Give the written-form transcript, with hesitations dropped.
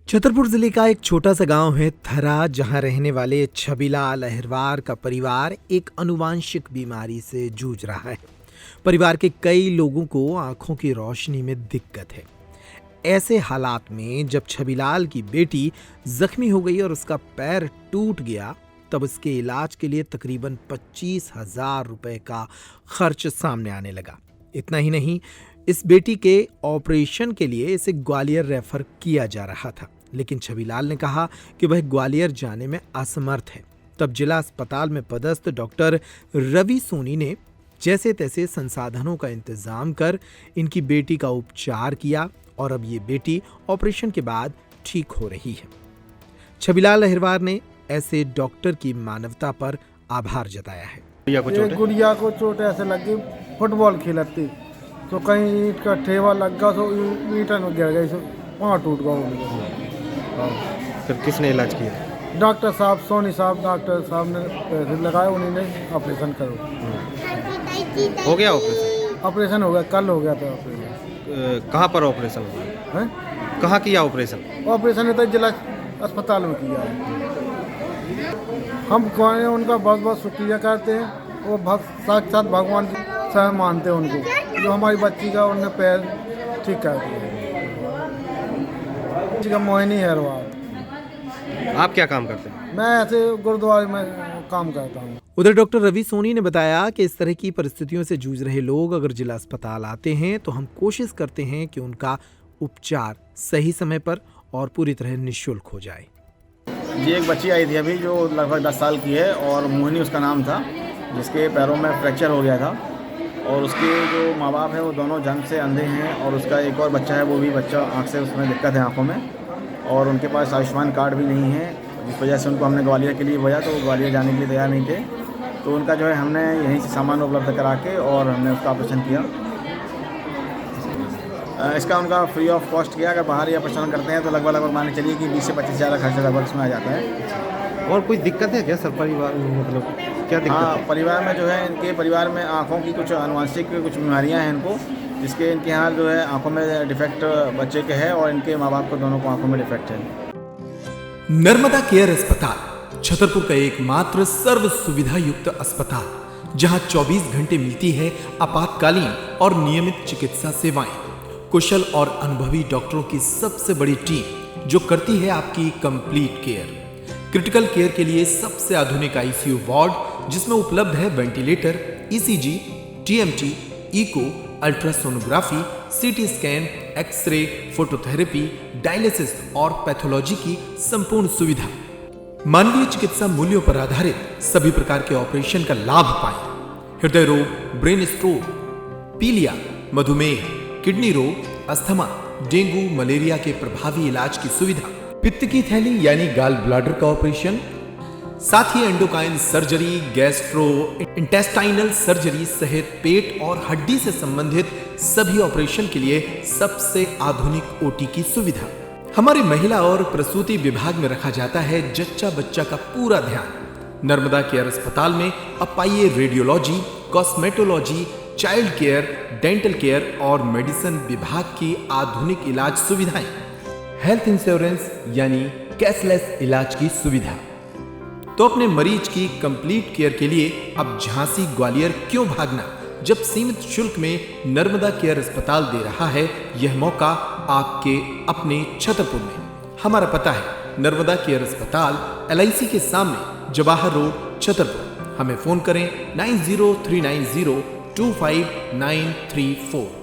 छतरपुर जिले का एक छोटा सा गांव है थरा, जहां रहने वाले छबिलाल अहिरवार का परिवार एक अनुवांशिक बीमारी से जूझ रहा है। परिवार के कई लोगों को आंखों की रोशनी में दिक्कत है। ऐसे हालात में जब छबिलाल की बेटी जख्मी हो गई और उसका पैर टूट गया, तब उसके इलाज के लिए तकरीबन 25,000 रुपए का खर्च सामने आने लगा। इतना ही नहीं, इस बेटी के ऑपरेशन के लिए इसे ग्वालियर रेफर किया जा रहा था, लेकिन छबिलाल ने कहा कि वह ग्वालियर जाने में असमर्थ है। तब जिला अस्पताल में पदस्थ डॉक्टर रवि सोनी ने जैसे तैसे संसाधनों का इंतजाम कर इनकी बेटी का उपचार किया और अब ये बेटी ऑपरेशन के बाद ठीक हो रही है। छबिलाल अहिरवार ने ऐसे डॉक्टर की मानवता पर आभार जताया है। गुड़िया को चोट ऐसे लगी, फुटबॉल खेलती तो कहीं ईंट का ठेवा लग गया, तो ईंटन में गिर गई, वहाँ टूट गया। फिर किसने इलाज किया? डॉक्टर साहब, सोनी साहब, डॉक्टर साहब ने पैसे लगाए, उन्होंने ऑपरेशन करो। हो गया ऑपरेशन? ऑपरेशन हो गया, कल हो गया था ऑपरेशन। कहाँ पर ऑपरेशन हुआ है? कहाँ किया ऑपरेशन? ऑपरेशन तो जिला अस्पताल में किया है। हम उनका बहुत बहुत शुक्रिया करते हैं। वो साक्षात भगवान से मानते हैं उनको, जो हमारी बच्ची का उनने पैर ठीक कर दिया। बच्ची का मोहिनी अहिरवार। आप क्या काम करते हैं? मैं ऐसे गुरुद्वारे में काम करता हूँ। उधर डॉक्टर रवि सोनी ने बताया कि इस तरह की परिस्थितियों से जूझ रहे लोग अगर जिला अस्पताल आते हैं तो हम कोशिश करते हैं कि उनका उपचार सही समय पर और पूरी तरह निःशुल्क हो जाए। जी, एक बच्ची आई थी अभी जो लगभग 10 साल की है और मोहिनी उसका नाम था, जिसके पैरों में फ्रैक्चर हो गया था और उसके जो माँ बाप हैं वो दोनों जन्म से अंधे हैं और उसका एक और बच्चा है, वो भी बच्चा आँख से उसमें दिक्कत है आँखों में, और उनके पास आयुष्मान कार्ड भी नहीं है, जिस वजह से उनको हमने ग्वालियर के लिए भेजा तो वो ग्वालियर जाने के लिए तैयार नहीं थे। तो उनका जो है हमने यहीं से सामान उपलब्ध करा के और हमने उसका ऑपरेशन किया। इसका उनका फ्री ऑफ कॉस्ट किया। अगर बाहर ही ऑपरेशन करते हैं तो लगभग मान के चलिए कि 20 से 25 हज़ार का खर्चा लगभग इसमें आ जाता है। और कोई दिक्कत है क्या सर परिवार में? मतलब क्या दिक्कत है? परिवार में जो है, इनके परिवार में आँखों की कुछ अनुवांशिक कुछ बीमारियाँ हैं इनको, जिसके इनके यहाँ जो है आँखों में डिफेक्ट बच्चे के है और इनके माँ बाप को दोनों को आँखों में डिफेक्ट है। नर्मदा केयर अस्पताल छतरपुर का एकमात्र सर्व सुविधा युक्त अस्पताल, जहां 24 घंटे मिलती है आपातकालीन और नियमित चिकित्सा सेवाएं। कुशल और अनुभवी डॉक्टरों की सबसे बड़ी टीम जो करती है आपकी कंप्लीट केयर। क्रिटिकल केयर के लिए सबसे आधुनिक आईसीयू वार्ड, जिसमें उपलब्ध है ventilator, ECG, TMT, echo, ultrasonography, CT scan, X-ray, phototherapy, dialysis और पैथोलॉजी की संपूर्ण सुविधा। मानवीय चिकित्सा मूल्यों पर आधारित सभी प्रकार के ऑपरेशन का लाभ पाएं। हृदय रोग, ब्रेन स्ट्रोक, पीलिया, मधुमेह, किडनी रोग, अस्थमा, डेंगू, मलेरिया के प्रभावी इलाज की सुविधा, पित्त की थैली यानी गाल ब्लैडर का ऑपरेशन, साथ ही endocrine surgery, gastro intestinal surgery सहित पेट और हड्डी से संबंधित सभी ऑपरेशन के लिए सबसे आधुनिक ओटी की सुविधा। हमारे महिला और प्रसूति विभाग में रखा जाता है जच्चा बच्चा का पूरा ध्यान। नर्मदा केयर अस्पताल में अब पाइए radiology, cosmetology, child care, dental care और मेडिसिन विभाग की आधुनिक इलाज सुविधाएं, हेल्थ इंश्योरेंस यानी कैशलेस इलाज की सुविधा। तो अपने मरीज की कंप्लीट केयर के लिए अब झांसी ग्वालियर क्यों भागना, जब सीमित शुल्क में नर्मदा केयर अस्पताल दे रहा है यह मौका आपके अपने छतरपुर में। हमारा पता है नर्मदा केयर अस्पताल, LIC के सामने, जवाहर रोड, छतरपुर। हमें फोन करें 9039025934।